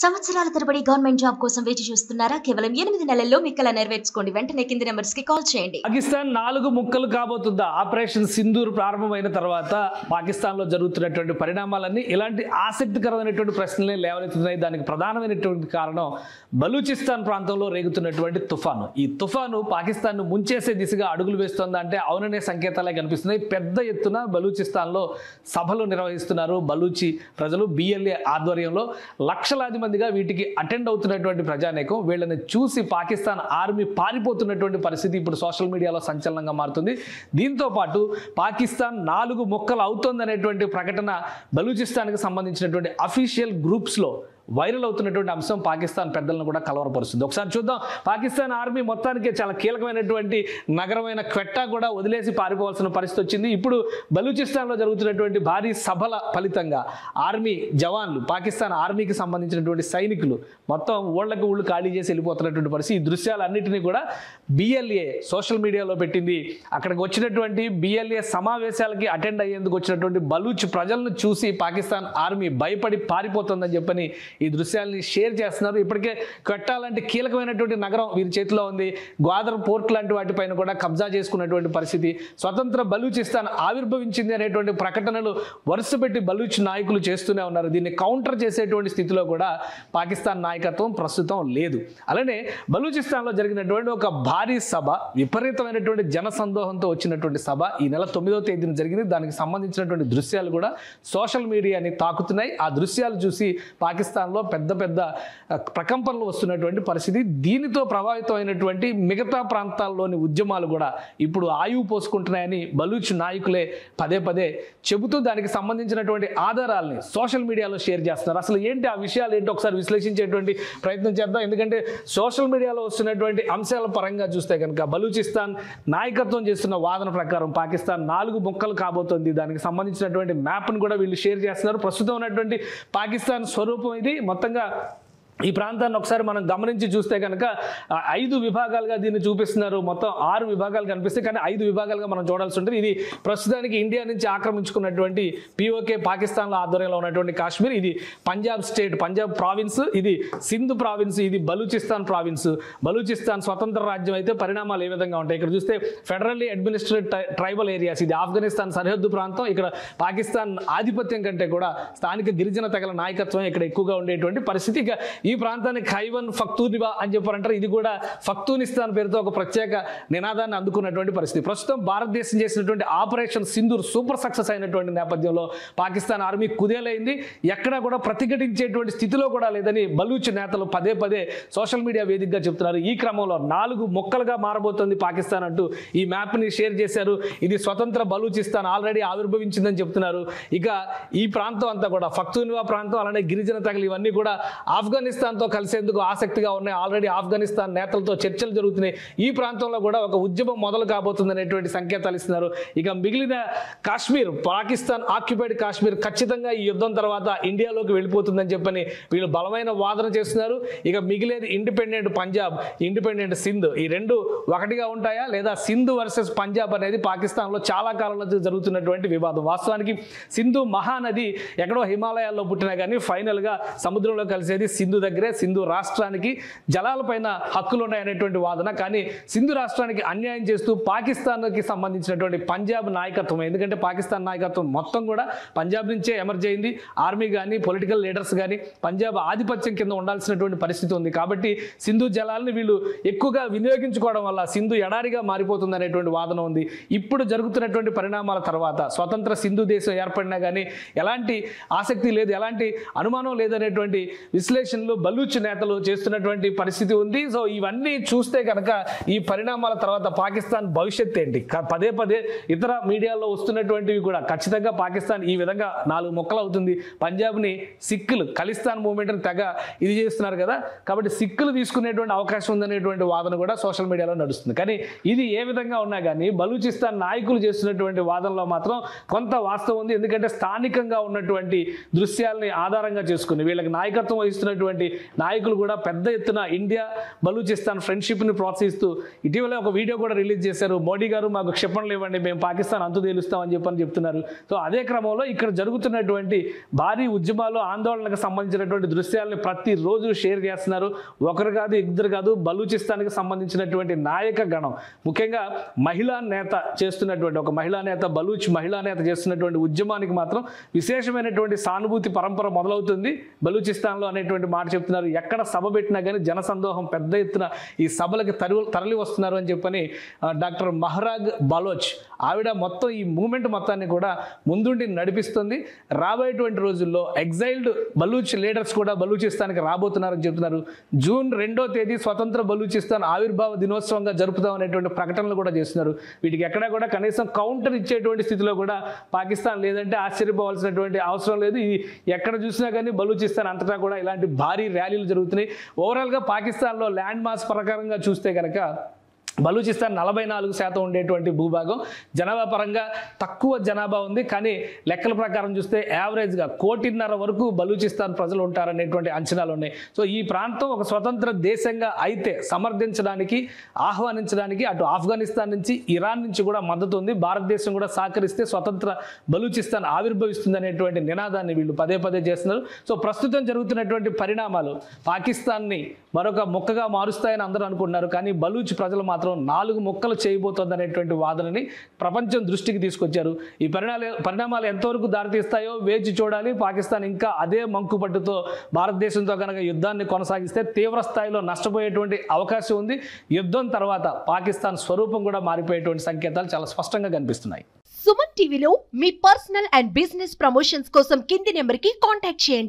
సంవత్సరాల తరబడి government job కోసం వేచి చూస్తున్నారా? కేవలం 8 నెలల్లో మీ కల నెరవేర్చుకోండి. వెంటనే కింది నెంబర్స్ కి కాల్ చేయండి. పాకిస్తాన్ 4 ముక్కలు కాబోతుందా? ఆపరేషన్ సింధూర్ ప్రారంభమైన తర్వాత పాకిస్తాన్ లో జరుగుతున్నటువంటి పరిణామాలన్నీ ఇలాంటి ఆసక్తికరమైనటువంటి ప్రశ్నలే లేవనెత్తుతున్నాయి. దానికి ప్రధానమైనటువంటి కారణం బలూచిస్తాన్ ప్రాంతంలో రేగుతున్నటువంటి తుఫాను. ఈ తుఫాను పాకిస్తాన్ ను ముంచేసే దిశగా అడుగులు వేస్తోందా అంటే అవుననే సంకేతాలే కనిపిస్తున్నాయి. పెద్ద ఎత్తున బలూచిస్తాన్ లో సభలు నిర్వహిస్తున్నారు బలూచి ప్రజలు. BLA ఆధ్వర్యంలో లక్షలాది మందిగా వీటికి అటెండ్ అవుతున్నటువంటి ప్రజానేకం. వీళ్ళని చూసి పాకిస్తాన్ ఆర్మీ పారిపోతున్నటువంటి పరిస్థితి ఇప్పుడు సోషల్ మీడియాలో సంచలనంగా మారుతుంది. దీంతో పాటు పాకిస్తాన్ 4 ముక్కలు అవుతోందనేటువంటి ప్రకటన బలూచిస్తాన్కి సంబంధించినటువంటి అఫీషియల్ గ్రూప్స్లో వైరల్ అవుతున్నటువంటి అంశం పాకిస్తాన్ పెద్దలను కూడా కలవరపరుస్తుంది. ఒకసారి చూద్దాం. పాకిస్తాన్ ఆర్మీ మొత్తానికి చాలా కీలకమైనటువంటి నగరమైన క్వెట్టా కూడా వదిలేసి పారిపోవాల్సిన పరిస్థితి వచ్చింది. ఇప్పుడు బలూచిస్తాన్లో జరుగుతున్నటువంటి భారీ సభల ఫలితంగా ఆర్మీ జవాన్లు, పాకిస్తాన్ ఆర్మీకి సంబంధించినటువంటి సైనికులు మొత్తం ఊళ్ళకి ఊళ్ళు ఖాళీ చేసి వెళ్ళిపోతున్నటువంటి పరిస్థితి. ఈ దృశ్యాలన్నింటినీ కూడా BLA సోషల్ మీడియాలో పెట్టింది. అక్కడికి వచ్చినటువంటి BLA సమావేశాలకి అటెండ్ అయ్యేందుకు వచ్చినటువంటి బలూచ్ ప్రజలను చూసి పాకిస్తాన్ ఆర్మీ భయపడి పారిపోతుందని చెప్పని ఈ దృశ్యాలని షేర్ చేస్తున్నారు. ఇప్పటికే క్వెట్టా లాంటి కీలకమైనటువంటి నగరం వీరి చేతిలో ఉంది. గ్వాదర్ పోర్ట్ లాంటి వాటిపైన కూడా కబ్జా చేసుకున్నటువంటి పరిస్థితి. స్వతంత్ర బలూచిస్తాన్ ఆవిర్భవించింది అనేటువంటి ప్రకటనలు వరుసపెట్టి బలూచ్ నాయకులు చేస్తూనే ఉన్నారు. దీన్ని కౌంటర్ చేసేటువంటి స్థితిలో కూడా పాకిస్తాన్ నాయకత్వం ప్రస్తుతం లేదు. అలానే బలూచిస్తాన్లో జరిగినటువంటి ఒక భారీ సభ, విపరీతమైనటువంటి జన సందోహంతో వచ్చినటువంటి సభ ఈ నెల 9వ తేదీన జరిగింది. దానికి సంబంధించినటువంటి దృశ్యాలు కూడా సోషల్ మీడియాని తాకుతున్నాయి. ఆ దృశ్యాలు చూసి పాకిస్తాన్లో పెద్ద పెద్ద ప్రకంపనలు వస్తున్నటువంటి పరిస్థితి. దీనితో ప్రభావితమైనటువంటి మిగతా ప్రాంతాల్లోని ఉద్యమాలు కూడా ఇప్పుడు ఆయువు పోసుకుంటున్నాయని బలూచ్ నాయకులే పదే పదే చెబుతూ దానికి సంబంధించినటువంటి ఆధారాలని సోషల్ మీడియాలో షేర్ చేస్తున్నారు. అసలు ఏంటి ఆ విషయాలు ఏంటి ఒకసారి విశ్లేషించేటువంటి ప్రయత్నం చేద్దాం. ఎందుకంటే సోషల్ మీడియాలో వస్తున్నటువంటి అంశాల పరంగా చూస్తే కనుక బలూచిస్తాన్ నాయకత్వం చేస్తున్న వాదన ప్రకారం పాకిస్తాన్ 4 ముక్కలు కాబోతోంది. దానికి సంబంధించినటువంటి మ్యాప్ను కూడా వీళ్ళు షేర్ చేస్తున్నారు. ప్రస్తుతం ఉన్నటువంటి పాకిస్తాన్ స్వరూపం ఇది. మొత్తంగా ఈ ప్రాంతాన్ని ఒకసారి మనం గమనించి చూస్తే కనుక 5 విభాగాలుగా దీన్ని చూపిస్తున్నారు. మొత్తం 6 విభాగాలు కనిపిస్తాయి, కానీ 5 విభాగాలుగా మనం చూడాల్సి ఉంటుంది. ఇది ప్రస్తుతానికి ఇండియా నుంచి ఆక్రమించుకున్నటువంటి POK పాకిస్తాన్లో ఆధ్వర్యంలో ఉన్నటువంటి కాశ్మీర్, ఇది పంజాబ్ స్టేట్, పంజాబ్ ప్రావిన్స్, ఇది సింధ్ ప్రావిన్స్, ఇది బలూచిస్తాన్ ప్రావిన్స్. బలూచిస్తాన్ స్వతంత్ర రాజ్యం అయితే పరిణామాలు ఏ విధంగా ఉంటాయి ఇక్కడ చూస్తే ఫెడరల్లీ అడ్మినిస్ట్రేట్ ట్రైబల్ ఏరియాస్, ఇది ఆఫ్ఘనిస్తాన్ సరిహద్దు ప్రాంతం. ఇక్కడ పాకిస్తాన్ ఆధిపత్యం కంటే కూడా స్థానిక గిరిజన తెగల నాయకత్వం ఇక్కడ ఎక్కువగా ఉండేటువంటి పరిస్థితి. ఇక ఈ ప్రాంతాన్ని ఖైబర్ పఖ్తూన్ఖ్వా అని చెప్పారంటారు. ఇది కూడా పఖ్తూనిస్తాన్ పేరుతో ఒక ప్రత్యేక నినాదాన్ని అందుకున్నటువంటి పరిస్థితి. ప్రస్తుతం భారతదేశం చేసినటువంటి ఆపరేషన్ సింధూర్ సూపర్ సక్సెస్ అయినటువంటి నేపథ్యంలో పాకిస్తాన్ ఆర్మీ కుదేలైంది. ఎక్కడా కూడా ప్రతిఘటించేటువంటి స్థితిలో కూడా లేదని బలూచ్ నేతలు పదే పదే సోషల్ మీడియా వేదికగా చెప్తున్నారు. ఈ క్రమంలో 4 ముక్కలుగా మారబోతోంది పాకిస్తాన్ అంటూ ఈ మ్యాప్ని షేర్ చేశారు. ఇది స్వతంత్ర బలూచిస్తాన్ ఆల్రెడీ ఆవిర్భవించిందని చెప్తున్నారు. ఇక ఈ ప్రాంతం అంతా కూడా పఖ్తూన్ఖ్వా ప్రాంతం, అలానే గిరిజన తెగలు ఇవన్నీ కూడా ఆఫ్ఘనిస్తాన్తో కలిసేందుకు ఆసక్తిగా ఉన్నాయి. ఆల్రెడీ ఆఫ్ఘనిస్తాన్ నేతలతో చర్చలు జరుగుతున్నాయి. ఈ ప్రాంతంలో కూడా ఒక ఉద్యమం మొదలు కాబోతుంది అనేటువంటి సంకేతాలు ఇస్తున్నారు. ఇక మిగిలిన కాశ్మీర్, పాకిస్తాన్ ఆక్యుపైడ్ కాశ్మీర్ ఖచ్చితంగా ఈ యుద్ధం తర్వాత ఇండియాలోకి వెళ్ళిపోతుందని చెప్పని వీళ్ళు బలమైన వాదన చేస్తున్నారు. ఇక మిగిలేది ఇండిపెండెంట్ పంజాబ్, ఇండిపెండెంట్ సింధ్, ఈ రెండు ఒకటిగా ఉంటాయా లేదా? సింధు వర్సెస్ పంజాబ్ అనేది పాకిస్తాన్లో చాలా కాలంలో జరుగుతున్నటువంటి వివాదం. వాస్తవానికి సింధు మహానది ఎక్కడో హిమాలయాల్లో పుట్టినా కానీ ఫైనల్గా సముద్రంలో కలిసేది సింధు దగ్గరే. సింధు రాష్ట్రానికి జలాలపైన హక్కులు ఉన్నాయనేటువంటి వాదన. కానీ సింధు రాష్ట్రానికి అన్యాయం చేస్తూ పాకిస్తాన్కి సంబంధించినటువంటి పంజాబ్ నాయకత్వం, ఎందుకంటే పాకిస్తాన్ నాయకత్వం మొత్తం కూడా పంజాబ్ నుంచే ఎమర్జ్ అయింది. ఆర్మీ కానీ పొలిటికల్ లీడర్స్ కానీ పంజాబ్ ఆధిపత్యం కింద ఉండాల్సినటువంటి పరిస్థితి ఉంది. కాబట్టి సింధు జలాలను వీళ్ళు ఎక్కువగా వినియోగించుకోవడం వల్ల సింధు ఎడారిగా మారిపోతుంది అనేటువంటి వాదన ఉంది. ఇప్పుడు జరుగుతున్నటువంటి పరిణామాల తర్వాత స్వతంత్ర సింధు దేశం ఏర్పడినా కానీ ఎలాంటి ఆసక్తి లేదు, ఎలాంటి అనుమానం లేదనేటువంటి విశ్లేషణలు బలూచ్ నేతలు చేస్తున్నటువంటి పరిస్థితి ఉంది. సో ఇవన్నీ చూస్తే కనుక ఈ పరిణామాల తర్వాత పాకిస్తాన్ భవిష్యత్ ఏంటి? పదే పదే ఇతర మీడియాలో వస్తున్నటువంటివి కూడా ఖచ్చితంగా పాకిస్తాన్ ఈ విధంగా 4 ముక్కలు అవుతుంది. పంజాబ్ని సిక్కులు, ఖలిస్తాన్ మూవ్మెంట్ని తెగ ఇది చేస్తున్నారు కదా, కాబట్టి సిక్కులు తీసుకునేటువంటి అవకాశం ఉందనేటువంటి వాదన కూడా సోషల్ మీడియాలో నడుస్తుంది. కానీ ఇది ఏ విధంగా ఉన్నా కానీ బలూచిస్తాన్ నాయకులు చేస్తున్నటువంటి వాదనలో మాత్రం కొంత వాస్తవం ఉంది. ఎందుకంటే స్థానికంగా ఉన్నటువంటి దృశ్యాలని ఆధారంగా చేసుకుని వీళ్ళకి నాయకత్వం వహిస్తున్నటువంటి ఉన్నటువంటి నాయకులు కూడా పెద్ద ఎత్తున ఇండియా బలూచిస్తాన్ ఫ్రెండ్షిప్ని ప్రోత్సహిస్తూ ఇటీవల ఒక వీడియో కూడా రిలీజ్ చేశారు. మోడీ గారు మాకు క్షిపణులు ఇవ్వండి, మేము పాకిస్తాన్ అంతు తేలుస్తామని చెప్తున్నారు. సో అదే క్రమంలో ఇక్కడ జరుగుతున్నటువంటి భారీ ఉద్యమాలు ఆందోళనకు సంబంధించినటువంటి దృశ్యాలను ప్రతిరోజు షేర్ చేస్తున్నారు. ఒకరు కాదు, ఇద్దరు కాదు, బలూచిస్తాన్కి సంబంధించినటువంటి నాయక గణం, ముఖ్యంగా మహిళా నేత చేస్తున్నటువంటి ఒక మహిళా నేత, బలూచ్ మహిళా నేత చేస్తున్నటువంటి ఉద్యమానికి మాత్రం విశేషమైనటువంటి సానుభూతి పరంపర మొదలవుతుంది బలూచిస్తాన్లో అనేటువంటి మాట చెప్తున్నారు. ఎక్కడ సభ పెట్టినా కానీ జనసందోహం పెద్ద ఎత్తున ఈ సభలకి తరలి వస్తున్నారు అని చెప్పని డాక్టర్ మహరాగ్ బలోచ్ ఆవిడ మొత్తం ఈ మూమెంట్ మొత్తాన్ని కూడా ముందుండి నడిపిస్తుంది. రాబోయేటువంటి రోజుల్లో ఎగ్జైల్డ్ బలూచ్ లీడర్స్ కూడా బలూచిస్తాన్కి రాబోతున్నారని చెప్తున్నారు. జూన్ 2వ తేదీ స్వతంత్ర బలూచిస్తాన్ ఆవిర్భావ దినోత్సవంగా జరుపుతాం అనేటువంటి ప్రకటనలు కూడా చేస్తున్నారు. వీటికి ఎక్కడా కూడా కనీసం కౌంటర్ ఇచ్చేటువంటి స్థితిలో కూడా పాకిస్తాన్ లేదంటే ఆశ్చర్యపోవాల్సినటువంటి అవసరం లేదు. ఇది ఎక్కడ చూసినా కానీ బలూచిస్తాన్ అంతటా కూడా ఇలాంటి భారీ ర్యాలీలు జరుగుతున్నాయి. ఓవరాల్గా పాకిస్తాన్లో ల్యాండ్ మాస్ ప్రకారంగా చూస్తే కనుక బలూచిస్తాన్ 44% ఉండేటువంటి భూభాగం, జనాభా పరంగా తక్కువ జనాభా ఉంది. కానీ లెక్కల ప్రకారం చూస్తే యావరేజ్గా 1.5 కోటి వరకు బలూచిస్తాన్ ప్రజలు ఉంటారనేటువంటి అంచనాలు ఉన్నాయి. సో ఈ ప్రాంతం ఒక స్వతంత్ర దేశంగా అయితే సమర్థించడానికి, ఆహ్వానించడానికి అటు ఆఫ్ఘనిస్తాన్ నుంచి, ఇరాన్ నుంచి కూడా మద్దతు ఉంది. భారతదేశం కూడా సహకరిస్తే స్వతంత్ర బలూచిస్తాన్ ఆవిర్భవిస్తుంది అనేటువంటి నినాదాన్ని వీళ్ళు పదే పదే చేస్తున్నారు. సో ప్రస్తుతం జరుగుతున్నటువంటి పరిణామాలు పాకిస్తాన్ని మరొక ముక్కగా మారుస్తాయని అందరూ అనుకుంటున్నారు. కానీ బలూచ్ ప్రజలు మాత్రం 4 ముక్కలు చేయబోతోంది అనేటువంటి వాదనని ప్రపంచం దృష్టికి తీసుకొచ్చారు. ఈ పరిణామాలు ఎంతవరకు దారితీస్తాయో వేచి చూడాలి. పాకిస్తాన్ ఇంకా అదే మంకుపట్టుతో భారతదేశంతో కనుక యుద్ధాన్ని కొనసాగిస్తే తీవ్ర స్థాయిలో నష్టపోయేటువంటి అవకాశం ఉంది. యుద్ధం తర్వాత పాకిస్తాన్ స్వరూపం కూడా మారిపోయేటువంటి సంకేతాలు చాలా స్పష్టంగా కనిపిస్తున్నాయి. సుమన్ టీవీలో మీ పర్సనల్ అండ్ బిజినెస్ ప్రమోషన్స్ కోసం కింది నెంబర్కి కాంటాక్ట్ చేయండి.